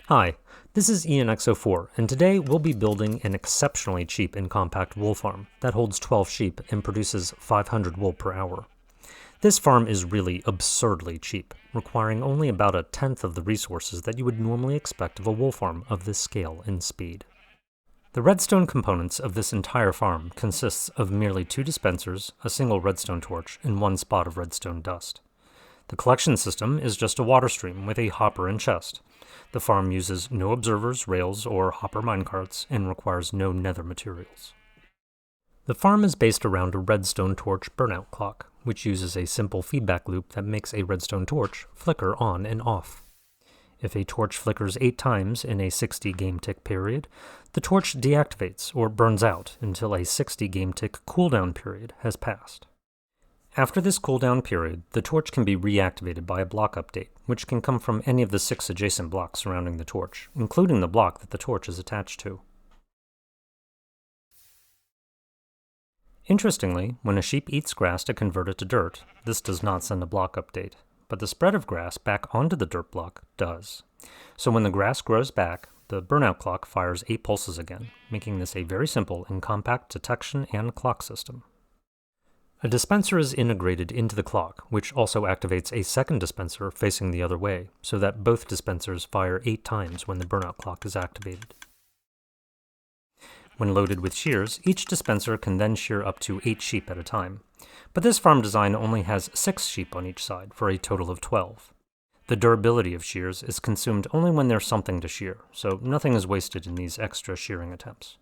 Hi, this is ENX04, and today we'll be building an exceptionally cheap and compact wool farm that holds 12 sheep and produces 500 wool per hour. This farm is really absurdly cheap, requiring only about a tenth of the resources that you would normally expect of a wool farm of this scale and speed. The redstone components of this entire farm consists of merely 2 dispensers, a single redstone torch, and 1 spot of redstone dust. The collection system is just a water stream with a hopper and chest. The farm uses no observers, rails, or hopper minecarts and requires no nether materials. The farm is based around a redstone torch burnout clock, which uses a simple feedback loop that makes a redstone torch flicker on and off. If a torch flickers 8 times in a 60 game tick period, the torch deactivates or burns out until a 60 game tick cooldown period has passed. After this cooldown period, the torch can be reactivated by a block update, which can come from any of the 6 adjacent blocks surrounding the torch, including the block that the torch is attached to. Interestingly, when a sheep eats grass to convert it to dirt, this does not send a block update, but the spread of grass back onto the dirt block does. So when the grass grows back, the burnout clock fires 8 pulses again, making this a very simple and compact detection and clock system. A dispenser is integrated into the clock, which also activates a second dispenser facing the other way, so that both dispensers fire 8 times when the burnout clock is activated. When loaded with shears, each dispenser can then shear up to 8 sheep at a time, but this farm design only has 6 sheep on each side for a total of 12. The durability of shears is consumed only when there's something to shear, so nothing is wasted in these extra shearing attempts.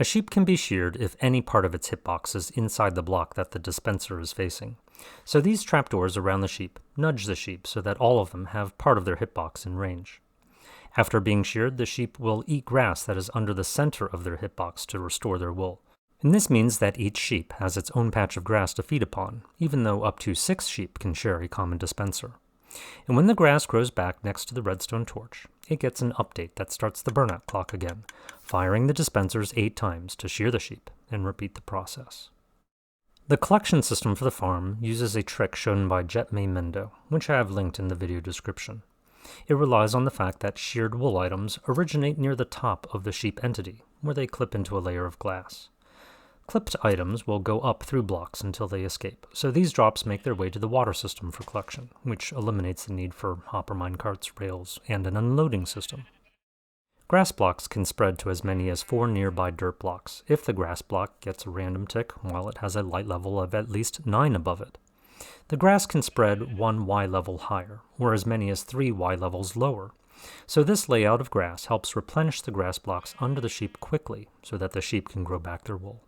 A sheep can be sheared if any part of its hitbox is inside the block that the dispenser is facing, so these trapdoors around the sheep nudge the sheep so that all of them have part of their hitbox in range. After being sheared, the sheep will eat grass that is under the center of their hitbox to restore their wool, and this means that each sheep has its own patch of grass to feed upon, even though up to 6 sheep can share a common dispenser. And when the grass grows back next to the redstone torch, it gets an update that starts the burnout clock again, firing the dispensers 8 times to shear the sheep and repeat the process. The collection system for the farm uses a trick shown by Jet May Mendo, which I have linked in the video description. It relies on the fact that sheared wool items originate near the top of the sheep entity, where they clip into a layer of glass. Clipped items will go up through blocks until they escape, so these drops make their way to the water system for collection, which eliminates the need for hopper minecarts, rails, and an unloading system. Grass blocks can spread to as many as 4 nearby dirt blocks if the grass block gets a random tick while it has a light level of at least 9 above it. The grass can spread 1 Y level higher, or as many as 3 Y levels lower, so this layout of grass helps replenish the grass blocks under the sheep quickly so that the sheep can grow back their wool.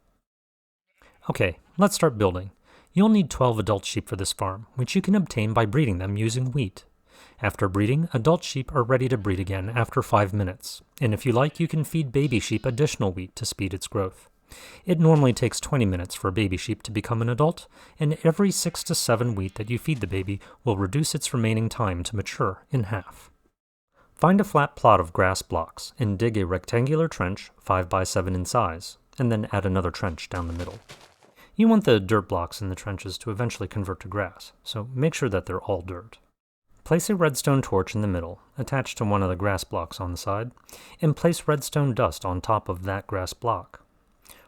Okay, let's start building. You'll need 12 adult sheep for this farm, which you can obtain by breeding them using wheat. After breeding, adult sheep are ready to breed again after 5 minutes, and if you like, you can feed baby sheep additional wheat to speed its growth. It normally takes 20 minutes for a baby sheep to become an adult, and every 6 to 7 wheat that you feed the baby will reduce its remaining time to mature in half. Find a flat plot of grass blocks and dig a rectangular trench 5 by 7 in size, and then add another trench down the middle. You want the dirt blocks in the trenches to eventually convert to grass, so make sure that they're all dirt. Place a redstone torch in the middle, attached to one of the grass blocks on the side, and place redstone dust on top of that grass block.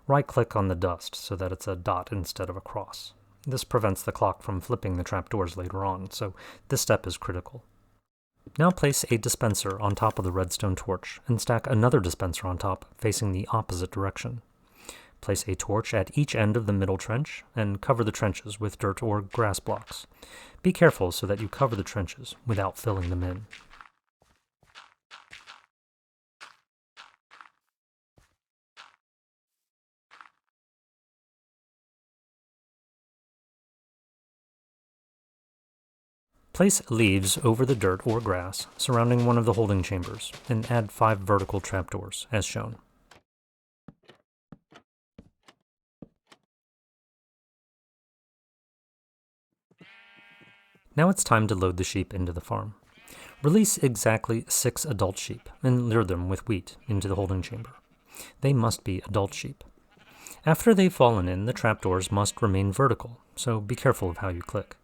Right-click on the dust so that it's a dot instead of a cross. This prevents the clock from flipping the trapdoors later on, so this step is critical. Now place a dispenser on top of the redstone torch, and stack another dispenser on top, facing the opposite direction. Place a torch at each end of the middle trench, and cover the trenches with dirt or grass blocks. Be careful so that you cover the trenches without filling them in. Place leaves over the dirt or grass surrounding one of the holding chambers, and add 5 vertical trapdoors, as shown. Now it's time to load the sheep into the farm. Release exactly 6 adult sheep and lure them with wheat into the holding chamber. They must be adult sheep. After they've fallen in, the trapdoors must remain vertical, so be careful of how you click.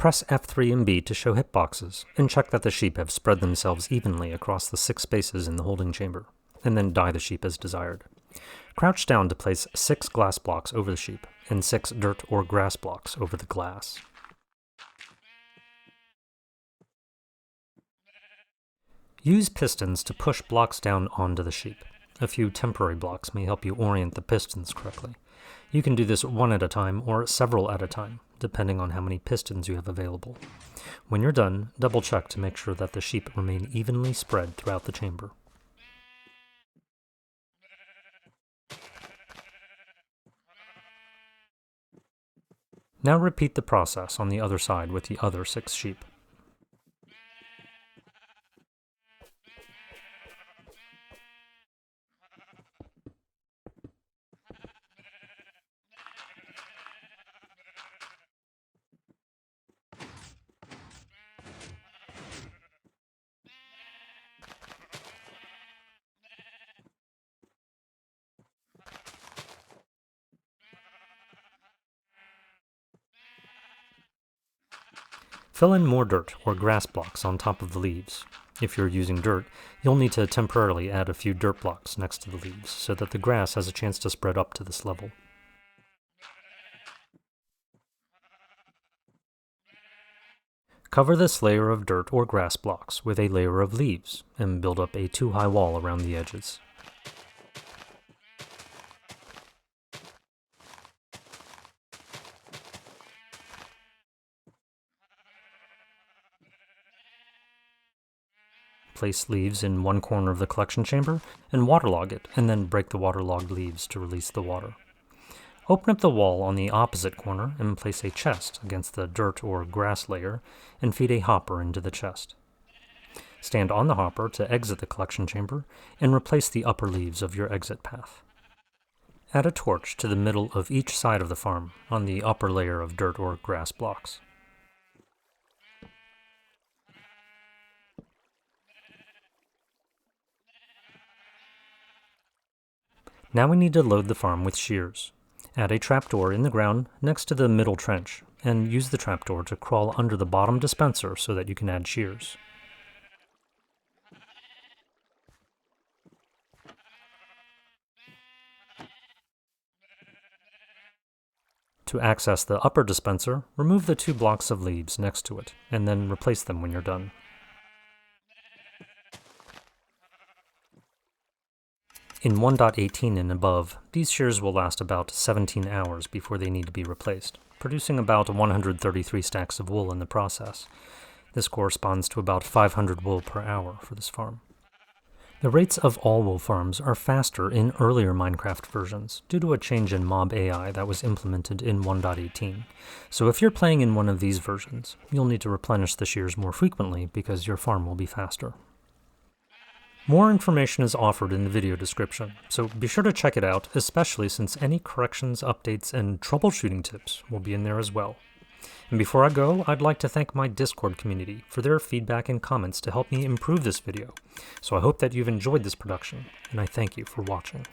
Press F3 and B to show hitboxes, and check that the sheep have spread themselves evenly across the 6 spaces in the holding chamber, and then die the sheep as desired. Crouch down to place 6 glass blocks over the sheep, and 6 dirt or grass blocks over the glass. Use pistons to push blocks down onto the sheep. A few temporary blocks may help you orient the pistons correctly. You can do this one at a time or several at a time, depending on how many pistons you have available. When you're done, double check to make sure that the sheep remain evenly spread throughout the chamber. Now repeat the process on the other side with the other 6 sheep. Fill in more dirt or grass blocks on top of the leaves. If you're using dirt, you'll need to temporarily add a few dirt blocks next to the leaves so that the grass has a chance to spread up to this level. Cover this layer of dirt or grass blocks with a layer of leaves and build up a 2-high wall around the edges. Place leaves in one corner of the collection chamber and waterlog it, and then break the waterlogged leaves to release the water. Open up the wall on the opposite corner and place a chest against the dirt or grass layer and feed a hopper into the chest. Stand on the hopper to exit the collection chamber and replace the upper leaves of your exit path. Add a torch to the middle of each side of the farm on the upper layer of dirt or grass blocks. Now we need to load the farm with shears. Add a trapdoor in the ground next to the middle trench, and use the trapdoor to crawl under the bottom dispenser so that you can add shears. To access the upper dispenser, remove the 2 blocks of leaves next to it, and then replace them when you're done. In 1.18 and above, these shears will last about 17 hours before they need to be replaced, producing about 133 stacks of wool in the process. This corresponds to about 500 wool per hour for this farm. The rates of all wool farms are faster in earlier Minecraft versions due to a change in mob AI that was implemented in 1.18. So if you're playing in one of these versions, you'll need to replenish the shears more frequently because your farm will be faster. More information is offered in the video description, so be sure to check it out, especially since any corrections, updates, and troubleshooting tips will be in there as well. And before I go, I'd like to thank my Discord community for their feedback and comments to help me improve this video. So I hope that you've enjoyed this production, and I thank you for watching.